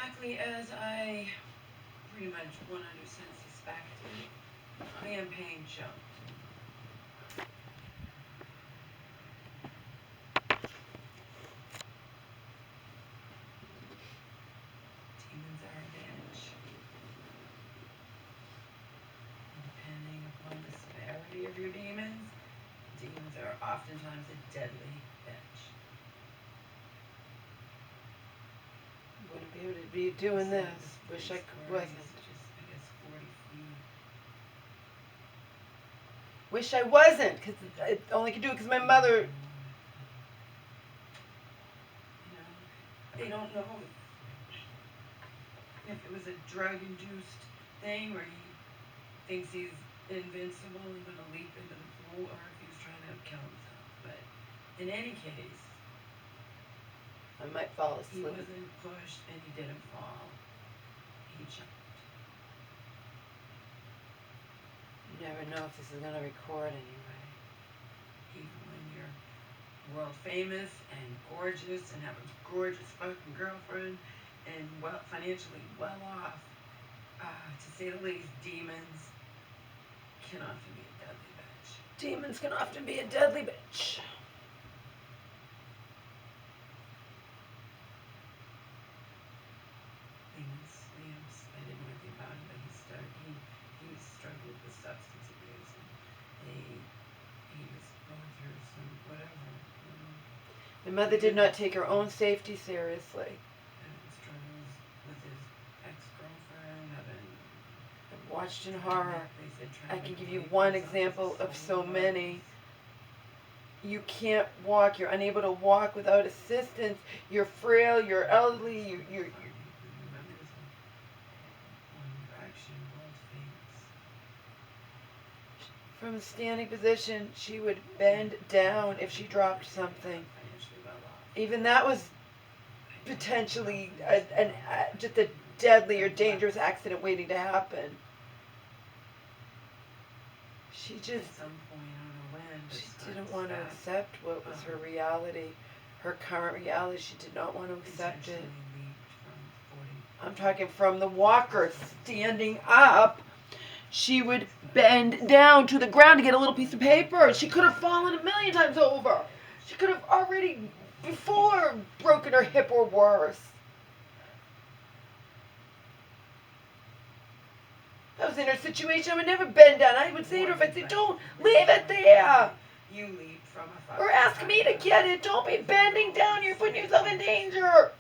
exactly as I pretty much 100% suspected. Man pain jumped. Demons are a bitch. And depending upon the severity of your demons, demons are oftentimes a deadly bitch. Wouldn't be able to be doing So this. Wish I Corey's wasn't. just, I guess, 40 feet. Wish I wasn't, because I only could do it because my mother. You know, they don't know if it was a drug-induced thing where he thinks he's invincible and going to leap into the pool, or if he was trying to kill himself. But in any case, I might fall he asleep. wasn't pushed and he didn't fall. He jumped. You never know if this is going to record anyway. Even when you're world famous and gorgeous and have a gorgeous fucking girlfriend and financially well off, to say the least, demons can often be a deadly bitch. Demons can often be a deadly bitch. I didn't know anything about him, but he struggled with substance abuse, and he was going through some whatever. My mother did not take her own safety seriously. Struggles with his ex-girlfriend, having. I've watched in horror. They said I trying to can give you pay for one himself example with of so stolen many. drugs. You can't walk. You're unable to walk without assistance. You're frail. You're elderly. You're Remember this one direction, world famous. from a standing position. She would bend down if she dropped something. Financially well off. Even that was potentially just a deadly or dangerous accident waiting to happen. She just, at some point, I don't know when, but she didn't want to accept what was her reality, her current reality. She did not want to accept it. I'm talking from the walker standing up. She would bend down to the ground to get a little piece of paper. She could have fallen a million times over. She could have already before broken her hip or worse. I was in her situation. I would never bend down. I would say to her, if I said, don't leave it there. You leap from a Or ask me to get it. Don't be bending down. You're putting yourself in danger.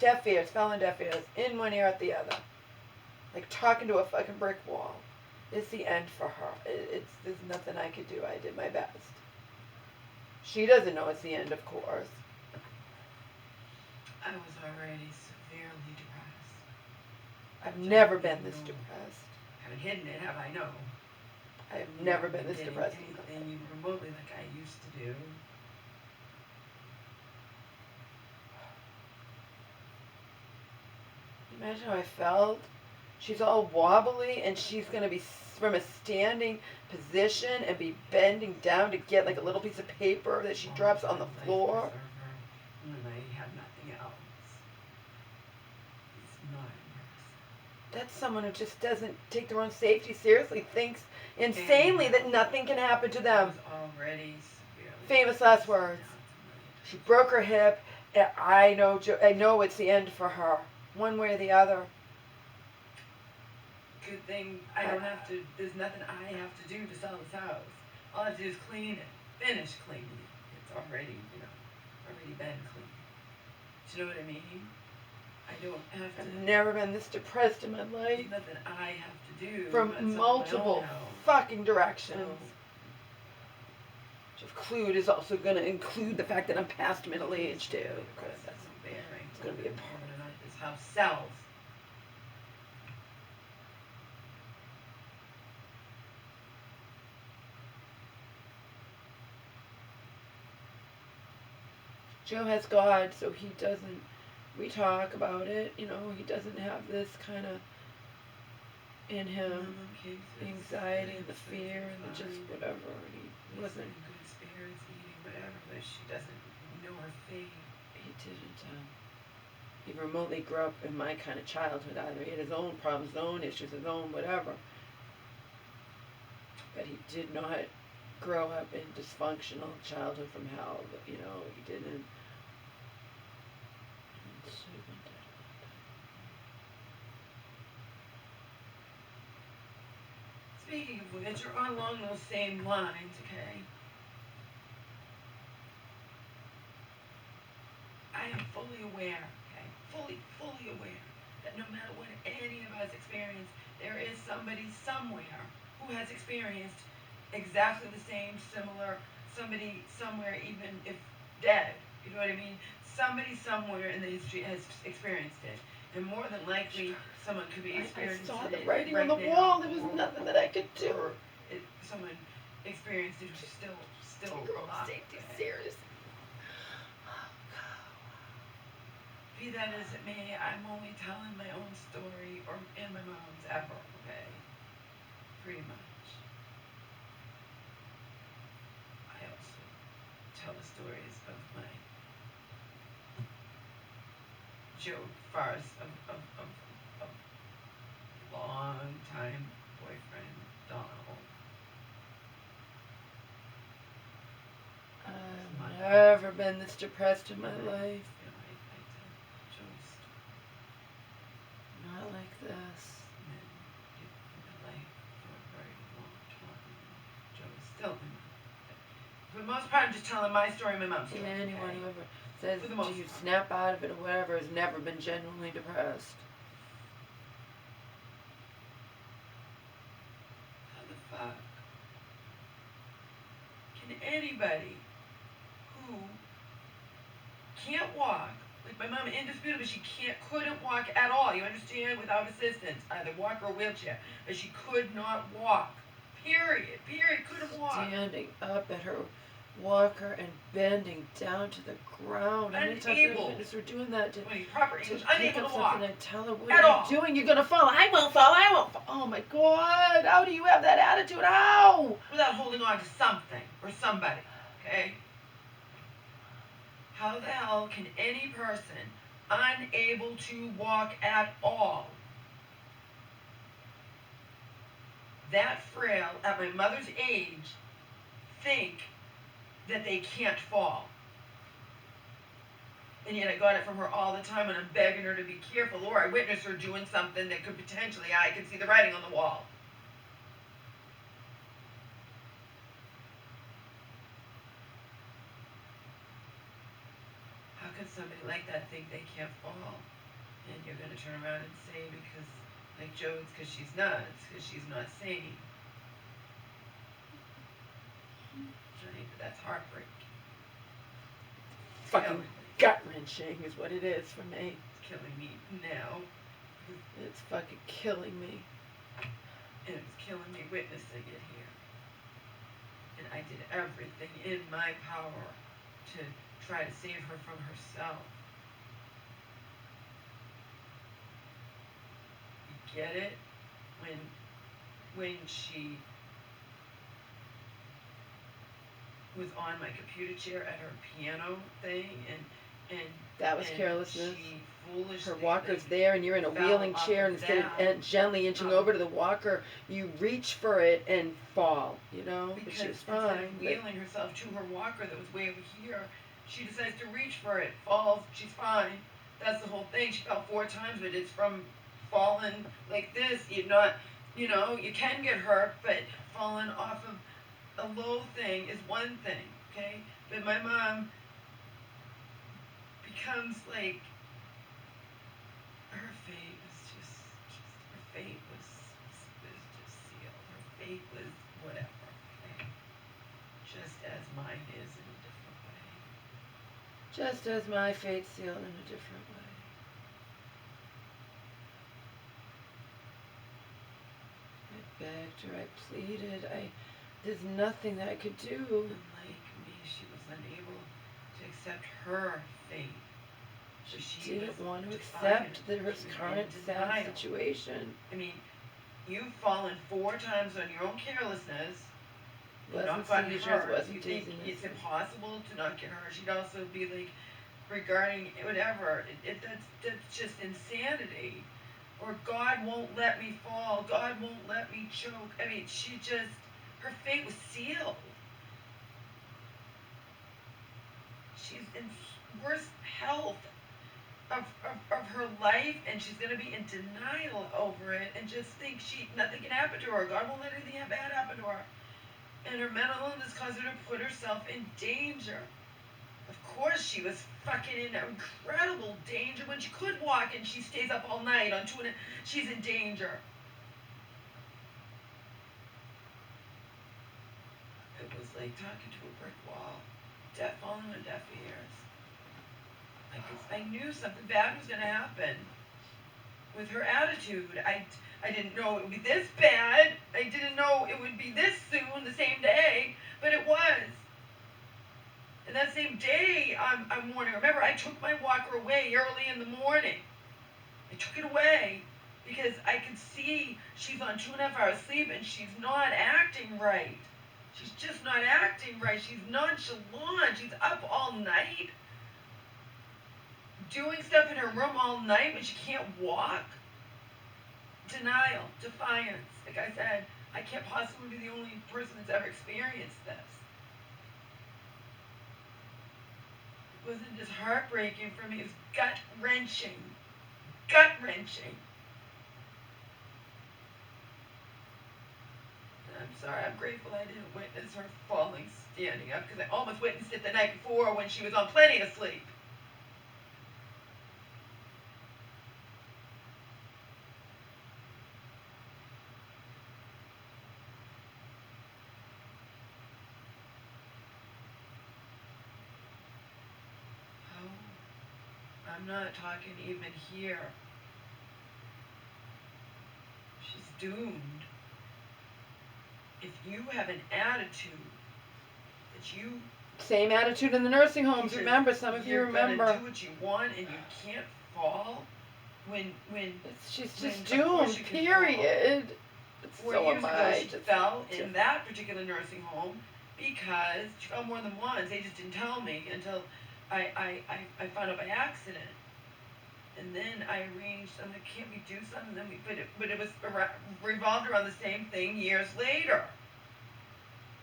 Deaf ears, fell on deaf ears. In one ear, out the other. Like talking to a fucking brick wall. It's the end for her. There's nothing I could do. I did my best. She doesn't know it's the end, of course. I was already severely depressed. I've never been this depressed. Haven't hidden it, have I? No. I have never been this depressed. Anything even remotely like I used to do. Imagine how I felt. She's all wobbly and she's going to be from a standing position and be bending down to get like a little piece of paper that she drops on the floor. And I have nothing else. It's not impressive. That's someone who just doesn't take their own safety seriously, thinks insanely that nothing can happen to them. Already famous last words. She broke her hip, and I know it's the end for her, one way or the other. Good thing I don't have to. There's nothing I have to do to sell this house. All I have to do is clean it, finish cleaning it. It's already, already been cleaned. Do you know what I mean? I don't have to. I've never been this depressed in my life. There's nothing I have to do. From multiple fucking directions. Which is also going to include the fact that I'm past middle age too. Because that's it's going to be a part of this house sells. Joe has God, so he doesn't. We talk about it, he doesn't have this kind of in him, anxiety and the fear and the just whatever. He wasn't in good spirits, eating whatever, but she doesn't know her fate. He didn't. even remotely grew up in my kind of childhood either. He had his own problems, his own issues, his own whatever. But he did not grow up in dysfunctional childhood from hell. He didn't. Speaking of which, or along those same lines, okay? I am fully aware, okay? Fully aware that no matter what any of us experience, there is somebody somewhere who has experienced exactly the same, similar, somebody somewhere, even if dead. You know what I mean? Somebody somewhere in the history has experienced it. And more than likely, someone could be experiencing I saw the it writing right on the now, wall. There was nothing that I could do. or someone experienced it who's still alive. Safety serious. Be that as it may, I'm only telling my own story, or and my mom's ever, okay? Pretty much. I also tell the stories of my joke farce of long time boyfriend Donald. I've never been this depressed in my life. Yeah, I tell Joe's story. Not like this. And then in my life for a very long time. Joe is still in my life. For the most part, I'm just telling my story, my mom's story. Anyone okay? who ever says For the most do you part. snap out of it or whatever has never been genuinely depressed. How the fuck can anybody who can't walk, like my mom, indisputably, she couldn't walk at all, you understand, without assistance, either walk or wheelchair, but she could not walk. Period, couldn't walk. Standing up at her walker and bending down to the ground. How many times Unable. witnesses were doing that to Proper pick English, up unable to something walk. and tell her, what At are all. you doing? You're gonna fall. I won't fall. Oh my God. How do you have that attitude? How? Without holding on to something or somebody, okay? How the hell can any person unable to walk at all, that frail, at my mother's age, think that they can't fall? And yet I got it from her all the time, and I'm begging her to be careful, or I witnessed her doing something that could potentially, I could see the writing on the wall. How could somebody like that think they can't fall? And you're going to turn around and say, because, like Joe's, because she's nuts, because she's not sane. Right? But that's heartbreaking. Fucking gut-wrenching is what it is for me. It's killing me now. It's fucking killing me. And it's killing me witnessing it here. And I did everything in my power to try to save her from herself. You get it? When she was on my computer chair at her piano thing, and that was carelessness. She foolishly, her walker's there, and you're in a wheeling chair, and instead of gently inching over to the walker, you reach for it and fall. But she was fine. Instead of wheeling herself to her walker that was way over here, she decides to reach for it, falls. She's fine. That's the whole thing. She fell 4 times, but it's from falling like this. You can get hurt, but falling off of a low thing is one thing, okay? But my mom becomes like, her fate was just her fate was just sealed. Her fate was whatever, okay? Just as mine is in a different way. Just as my fate's sealed in a different way. I begged her, I pleaded, there's nothing that I could do. Unlike me, she was unable to accept her fate. So she didn't want to accept her current sad situation. I mean, you've fallen 4 times on your own carelessness. Wasn't seizures, wasn't you think it's impossible to not get hurt. She'd also be like, regarding whatever. That's just insanity. Or God won't let me fall. God won't let me choke. I mean, her fate was sealed. She's in worse health of her life, and she's going to be in denial over it and just think nothing can happen to her. God won't let anything bad happen to her. And her mental illness caused her to put herself in danger. Of course she was fucking in incredible danger when she could walk and she stays up all night on two and she's in danger. It was like talking to a brick wall. Falling on deaf ears. I knew something bad was going to happen with her attitude. I didn't know it would be this bad. I didn't know it would be this soon, the same day, but it was. And that same day, I'm warning her. Remember, I took my walker away early in the morning. I took it away because I could see she's on 2.5 hours sleep and she's not acting right. She's just not acting right. She's nonchalant. She's up all night, doing stuff in her room all night when she can't walk. Denial, defiance. Like I said, I can't possibly be the only person that's ever experienced this. It wasn't just heartbreaking for me, it was gut-wrenching. Gut-wrenching. And I'm sorry, I'm grateful I didn't witness her falling standing up, because I almost witnessed it the night before when she was on plenty of sleep. Oh, I'm not talking even here. She's doomed. If you have an attitude that you Same attitude in the nursing homes. Remember, some of you remember. You're gonna do what you want, and you can't fall. She's just doomed. Period. So am I. She fell in that particular nursing home because she fell more than once. They just didn't tell me until I found out by accident. And then I arranged. I'm like, can't we do something? Then but it was revolved around the same thing years later.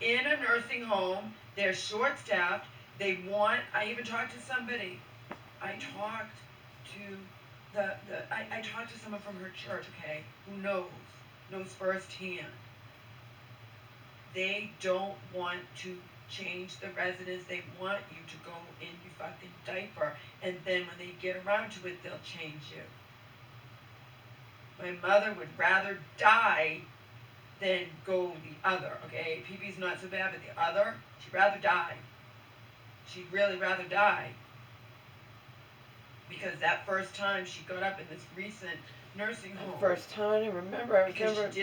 In a nursing home, they're short-staffed. I even talked to somebody. I talked to someone from her church, okay, who knows firsthand. They don't want to change the residents. They want you to go in your fucking diaper, and then when they get around to it, they'll change you. My mother would rather die than go the other, okay? PP's not so bad, but the other, she'd rather die. She'd really rather die. Because that first time she got up in this recent nursing home. First time, I remember talking at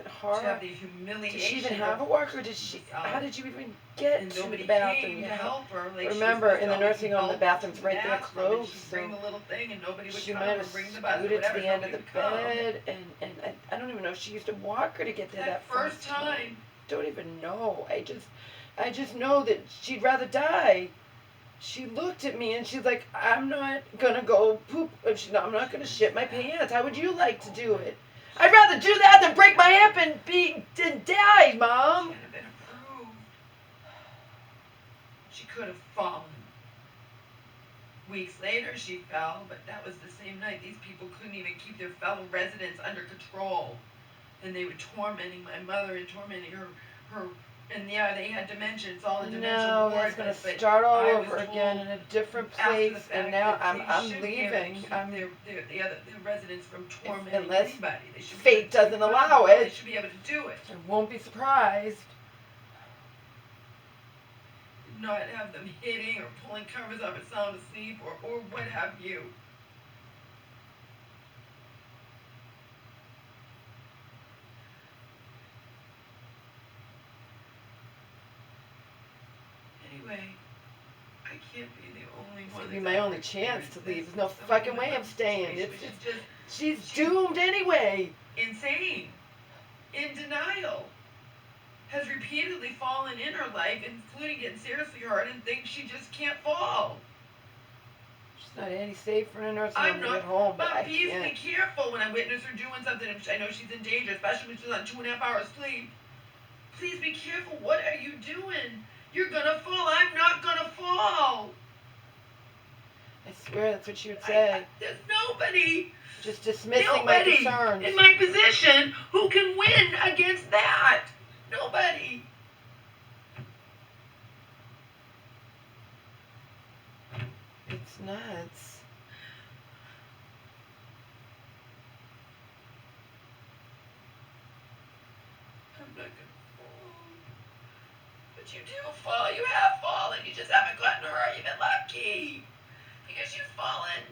her. To have the humiliation. Did she even have a walker? How did you even get to the bathroom? To help her. Like, remember, in the nursing home, the bathroom's right there close. She'd bring the little thing, and nobody would she come might have bring the bus, scooted to the end of the bed, and I don't even know if she used a walker to get there that first time. Don't even know. I just know that she'd rather die. She looked at me and she's like, I'm not gonna go poop. I'm not gonna shit my pants. How would you like to do it? I'd rather do that than break my hip and die, Mom. She had been approved. She could have fallen. Weeks later, she fell, but that was the same night. These people couldn't even keep their fellow residents under control, and they were tormenting my mother and tormenting her. And yeah, they had dementia. It's all a dementia ward. It's going to start all over again in a different place. And now I'm leaving. The residents from tormenting unless anybody. Fate doesn't allow it. They should be able to do it. I won't be surprised. Not have them hitting or pulling covers off a sound asleep or what have you. Anyway, I can't be the only one. It's gonna be my only chance to leave. There's no fucking way I'm staying. She's doomed anyway. Insane. In denial. Has repeatedly fallen in her life, including getting seriously hurt, and thinks she just can't fall. It's not any safer in a nursing home I'm to not. get home, but Mom, I please be can't. careful when I witness her doing something and I know she's in danger, especially when she's on 2.5 hours sleep. Please be careful. What are you doing? You're gonna fall. I'm not gonna fall. I swear that's what she would say. There's nobody, Just dismissing my nobody concerns. in my position who can win against that. Nobody. It's nuts. I'm not gonna fall. But you do fall. You have fallen. You just haven't gotten hurt. You've been lucky. Because you've fallen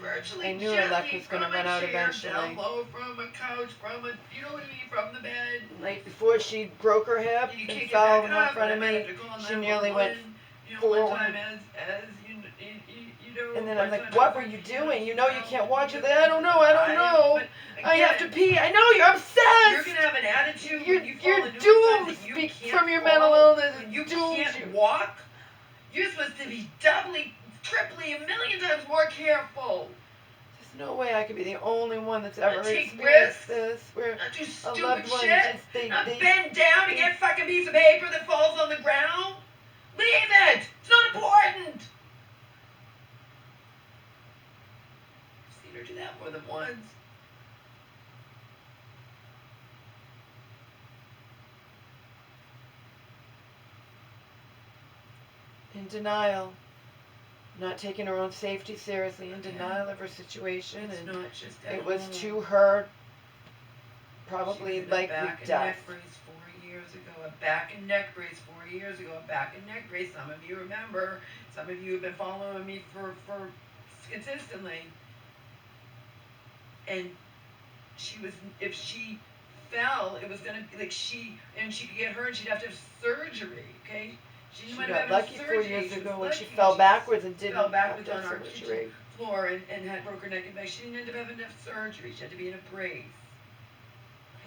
virtually I knew her luck gently was going to from a run out chair, eventually. down low, from a couch, from a, you know what I mean, from the bed. Right before she broke her hip You and can't get fell back in up. front of And I me, had to call she nearly went 911. forward. One time as you know. And then I'm one like, time what I were was you like, doing? You know you can't watch it. I I don't know. But I have to again, pee. I know, you're obsessed. you're gonna have an attitude You're when you fall numerous doomed. times that you Speak can't from your fall, mental illness. when you Doomed can't you. walk. You're supposed to be doubly, triply, a million times more careful. There's no way I could be the only one that's ever risks, experienced this. Where not do a stupid loved one shit. just Not bend down to get a fucking piece of paper that falls on the ground. Leave it. It's not important. I've seen her do that more than once. in denial, not taking her own safety seriously, in denial of her situation, It's and not just it at was home. to her She probably was in likely a back and death. neck brace 4 years ago. A back and neck brace 4 years ago. A back and neck brace. Some of you remember. Some of you have been following me for consistently. And she was, if she fell, it was gonna like she could get hurt. She'd have to have surgery. Okay. She got lucky 4 years ago when she fell backwards and didn't fell backwards have on our surgery. kitchen floor and had broke her neck and back. She didn't end up having to have surgery. She had to be in a brace.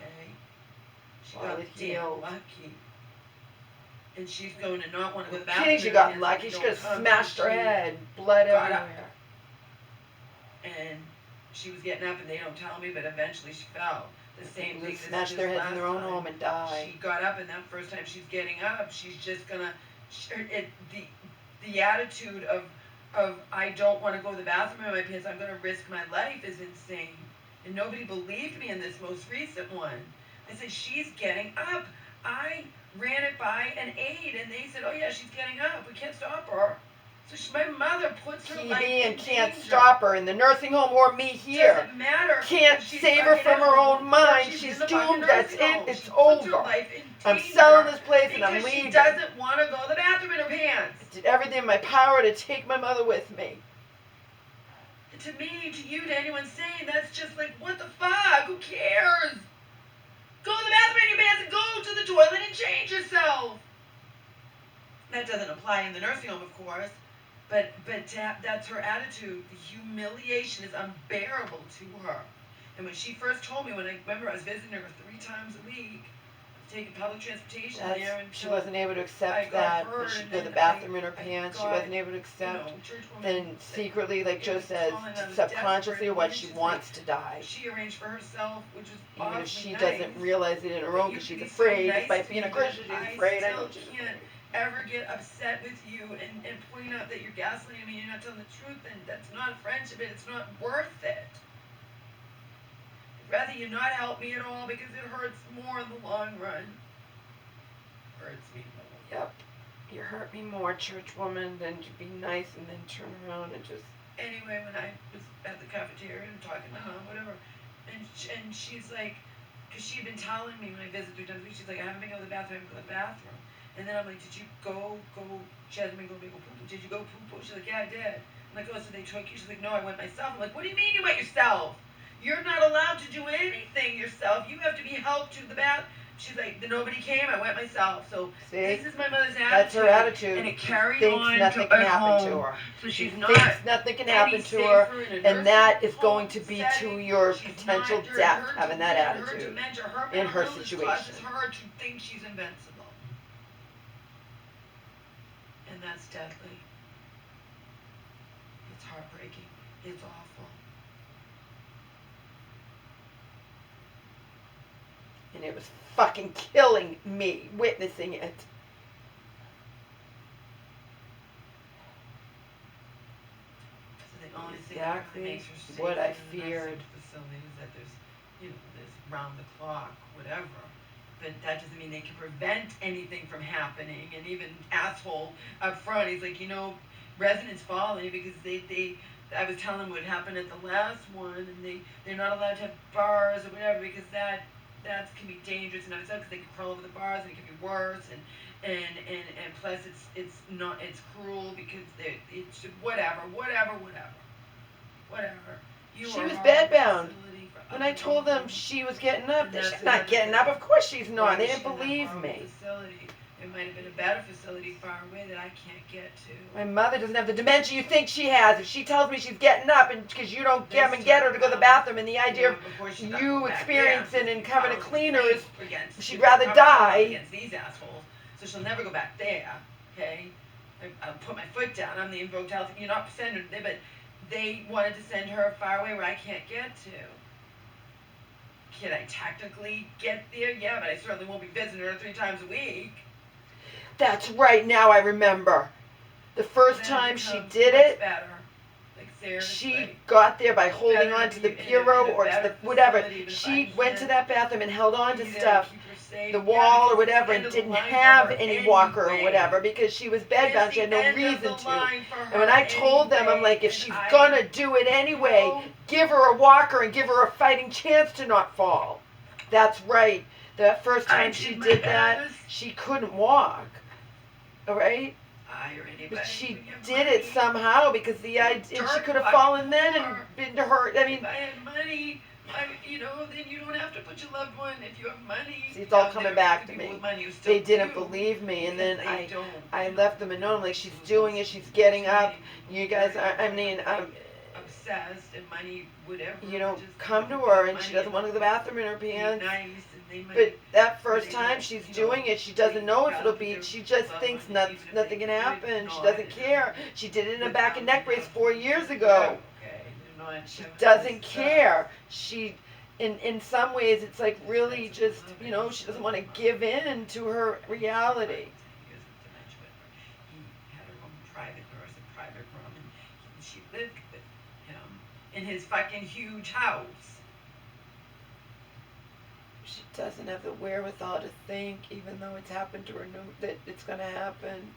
Okay. She got damn lucky. And she's going to not want to go to the bathroom. She got lucky. She could have smashed her head, blood everywhere. And she was getting up, and they don't tell me, but eventually she fell. The same thing. Smashed their heads in their own home and died. She got up, and that first time she's getting up, she's just gonna. The attitude of I don't want to go to the bathroom in my pants. I'm gonna risk my life is insane. And nobody believed me in this most recent one. I said she's getting up. I ran it by an aide, and they said, "Oh yeah, she's getting up. We can't stop her." So my mother puts her life in danger. Can't stop her in the nursing home or me here. Doesn't matter. Can't save her from her own mind. She's doomed. That's it. It's over. I'm selling this place and I'm leaving. She doesn't want to go to the bathroom in her pants. I did everything in my power to take my mother with me. To me, to you, to anyone saying, that's just like, what the fuck? Who cares? Go to the bathroom in your pants and go to the toilet and change yourself. That doesn't apply in the nursing home, of course. But that's her attitude. The humiliation is unbearable to her. And when she first told me, when I remember I was visiting her 3 times a week, taking public transportation there, and she wasn't able to accept that she go to the bathroom in her pants. She wasn't able to accept. Then secretly, like Joe says, subconsciously, or what, she wants to die. She arranged for herself, which was even if she doesn't realize it in her own, because she's afraid. Despite being a Christian, she's afraid. I know she's afraid. Ever get upset with you and point out that you're gaslighting me, you're not telling the truth, then that's not friendship, and it's not worth it. I'd rather you not help me at all because it hurts more in the long run. Hurts me more. Yep. You hurt me more, church woman, than to be nice and then turn around and just... Anyway, when I was at the cafeteria and talking to Mom, whatever, and she's like, because she had been telling me when I visited 3 times a week, she's like, I haven't been going to the bathroom, I haven't been to the bathroom. And then I'm like, did you go, she hasn't been going to go poo-poo. Did you go poo-poo? She's like, yeah, I did. I'm like, oh, so they took you? She's like, no, I went myself. I'm like, what do you mean you went yourself? You're not allowed to do anything yourself. You have to be helped to the bath. She's like, nobody came, I went myself. So this is my mother's attitude. That's her attitude. And it carried thinks on nothing to can happen to her. So she's thinks nothing can happen to her, and that is going to be to your potential death, having that attitude in her situation. Causes her to think she's invincible. And that's deadly. heartbreaking. It's awful. And it was fucking killing me witnessing it. So the only thing that Exactly really makes her safe what I in the nursing feared. facility is that there's, there's round the clock, whatever. But that doesn't mean they can prevent anything from happening. And even asshole up front, he's like, residents follow because I was telling them what happened at the last one, and they're not allowed to have bars or whatever because that can be dangerous and because they can crawl over the bars and it can be worse and plus it's cruel because it's whatever. You She are was horrible bedbound. facility for When other I told them reasons. she was getting up, And she's that's not another getting thing. up. Of course she's Why not. They was she didn't in that believe horrible me. facility? There might have been a better facility far away that I can't get to. My mother doesn't have the dementia you think she has. If she tells me she's getting up and because you don't come and get her to go to the bathroom, and the idea of you experiencing and coming to clean her is she'd rather die. Against these assholes, so she'll never go back there. Okay, I'll put my foot down. I'm the invoked health. You're not sending her there, but they wanted to send her far away where I can't get to. Can I technically get there? Yeah, but I certainly won't be visiting her 3 times a week. That's right. Now I remember. The first time she did it, better. Like, she got there by holding on to the bureau or to the whatever. She went to that bathroom and held on to stuff, the wall or whatever, and didn't have any walker or whatever because she was bedbound. She had no reason to. And when I told them, I'm like, if she's gonna do it anyway, give her a walker and give her a fighting chance to not fall. That's right. That first time she did that, she couldn't walk. All right? But she did it somehow because and she could have fallen then and been to her. I mean, if I had money, then you don't have to put your loved one. If you have money, see, it's all coming back to me. They didn't do, believe me, and then don't. I left them alone. Like, she's doing it, she's getting up. You guys, obsessed and money, whatever. Come to her, and she doesn't want to go to the bathroom in her pants. Nice, but that first time she's doing it, she doesn't know if it'll be. She just thinks nothing can happen. She doesn't care. She did it in a back and neck brace 4 years ago. She doesn't care. She, in some ways, it's like really just she doesn't want to give in to her reality. He had her own private nurse, a private room, and she lived with him in his fucking huge house. She doesn't have the wherewithal to think, even though it's happened to her, that it's going to happen.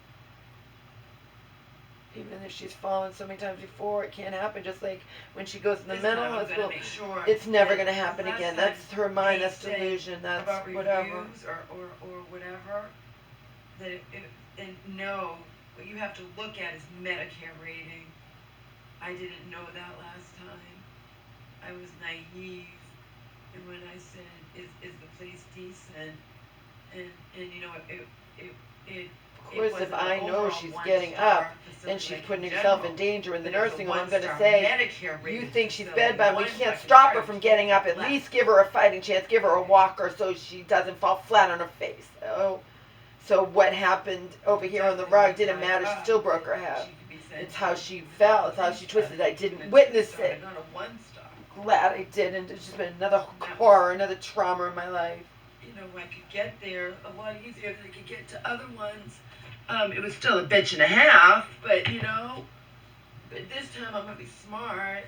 Even if she's fallen so many times before, it can't happen. Just like when she goes in the mental hospital, it's never going to happen again. That's her mind. That's delusion. That's whatever. Or whatever. And no, what you have to look at is Medicare rating. I didn't know that last time. I was naive. And when I said, is the place decent? And of course, if I know she's getting up and she's putting herself in danger in the nursing home, I'm going to say, you think she's bedbound, we can't stop her from getting up. At least give her a fighting chance, give her a walker so she doesn't fall flat on her face. So what happened over here on the rug didn't matter. She still broke her head. It's how she fell. It's how she twisted. I didn't witness it. Glad I didn't. It's just been another horror, another trauma in my life. I could get there a lot easier than I could get to other ones. It was still a bitch and a half, but but this time I'm gonna be smart.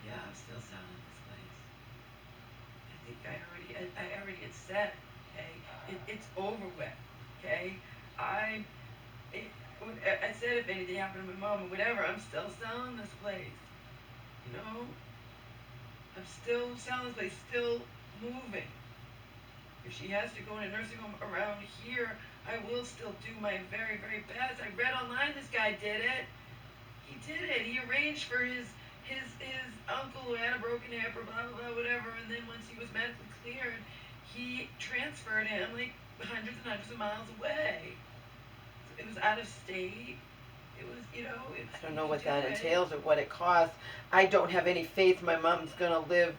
Yeah, I'm still selling this place. I think I already had said, okay, it's over with, okay. I said if anything happened to my mom or whatever, I'm still selling this place. I'm still selling this place, still moving. If she has to go in a nursing home around here, I will still do my very, very best. I read online this guy did it. He did it. He arranged for his uncle who had a broken hip or blah, blah, blah, whatever, and then once he was medically cleared, he transferred him like hundreds and hundreds of miles away. So it was out of state. It was, I don't know what that entails or what it costs. I don't have any faith my mom's going to live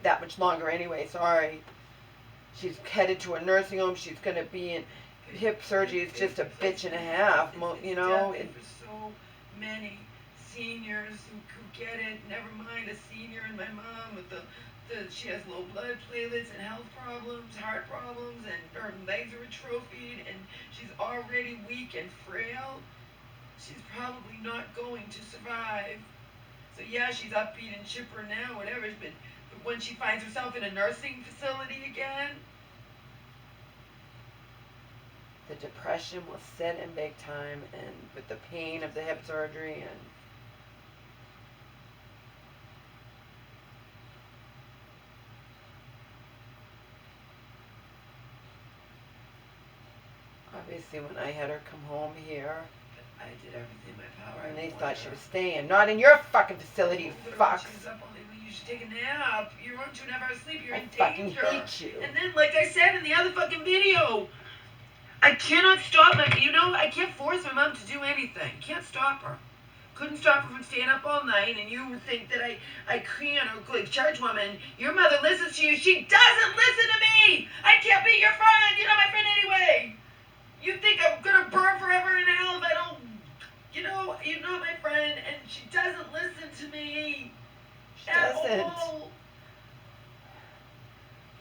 that much longer anyway. Sorry. She's headed to a nursing home. She's going to be in. hip surgery is just a bitch and a half, you know. It's deadly for so many seniors who get it. Never mind a senior and my mom with she has low blood platelets and health problems, heart problems, and her legs are atrophied, and she's already weak and frail. She's probably not going to survive. So yeah, she's upbeat and chipper now, whatever. But when she finds herself in a nursing facility again, the depression will set in big time, and with the pain of the hip surgery and obviously when I had her come home here, I did everything in my power. and they thought she was staying. Not in your fucking facility, you fucks. She's up all day. You should take a nap. You're on 2.5 hours sleep. You're in fucking danger. hate you. And then, like I said in the other fucking video, I cannot stop my. I can't force my mom to do anything. Can't stop her. Couldn't stop her from staying up all night, and you would think that I can't, or like church woman, your mother listens to you. She doesn't listen to me. I can't be your friend. You're not my friend anyway. You think I'm gonna burn forever in hell if I don't, you're not my friend, and she doesn't listen to me. She doesn't. All.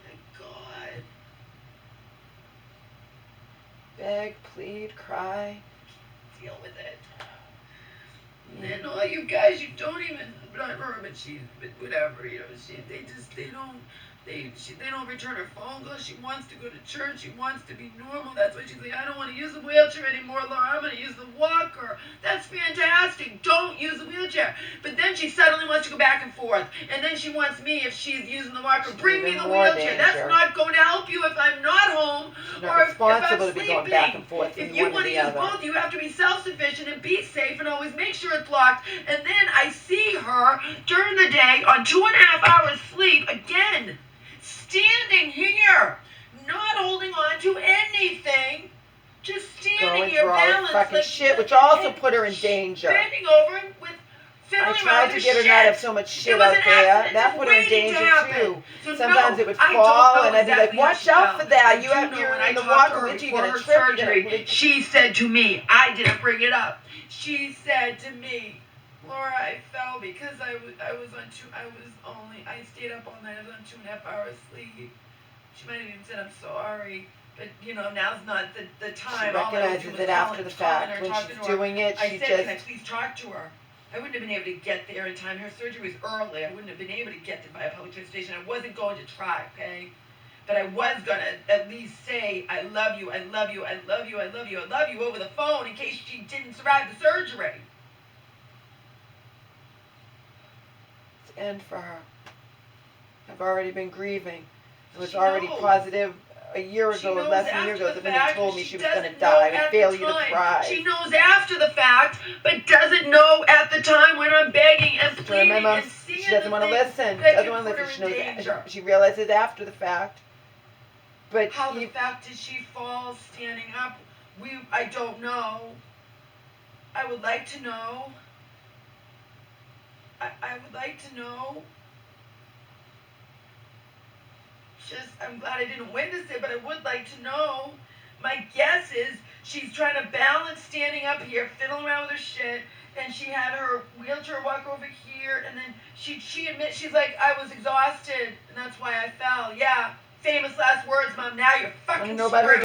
My God. Beg, plead, cry. Deal with it. And then all you guys, you don't even, not her, but whatever, they don't return her phone calls. She wants to go to church. She wants to be normal. That's why she's like, I don't want to use the wheelchair anymore, Laura. I'm going to use the walker. That's fantastic. Don't use the wheelchair. But then she suddenly wants to go back and forth. And then she wants me, if she's using the walker, bring me the wheelchair. That's not going to help you if I'm not home. She's not responsible to be going back and forth from if you one want to to the use other. both, you have to be self-sufficient and be safe and always make sure it's locked. And then I see her during the day on 2.5 hours sleep again. Standing here, not holding on to anything, just standing here balanced fucking like shit, which also put her in danger. Bending over with I tried to get her not to have so much shit out there. That put her in danger too. So sometimes it would fall, and I'd be like, "Watch out for that! You're in the walker with you, you're gonna trip." She said to me, I didn't bring it up. She said to me, Laura, I fell because I stayed up all night. I was on 2.5 hours sleep. She might have even said, I'm sorry. But, now's not the time. She recognizes it after the fact. When she's doing it, she just... Can I please talk to her? I wouldn't have been able to get there in time. Her surgery was early. I wouldn't have been able to get there by a public transportation. I wasn't going to try, okay? But I was going to at least say, I love you, I love you, I love you, I love you, I love you over the phone in case she didn't survive the surgery. It's the end for her. I've already been grieving. It was already positive a year ago, or less than a year ago, that when they told me she was going to die, a failure to thrive. She knows after the fact, but doesn't know at the time when I'm begging and pleading and seeing she doesn't want to listen. She realizes after the fact. But how the fact did she fall standing up? I don't know. I would like to know. I would like to know. I'm glad I didn't witness it, but I would like to know. My guess is she's trying to balance standing up here, fiddling around with her shit, and she had her wheelchair walk over here, and then she admits, she's like, I was exhausted, and that's why I fell. Yeah, famous last words, Mom. Now you're fucking screwed.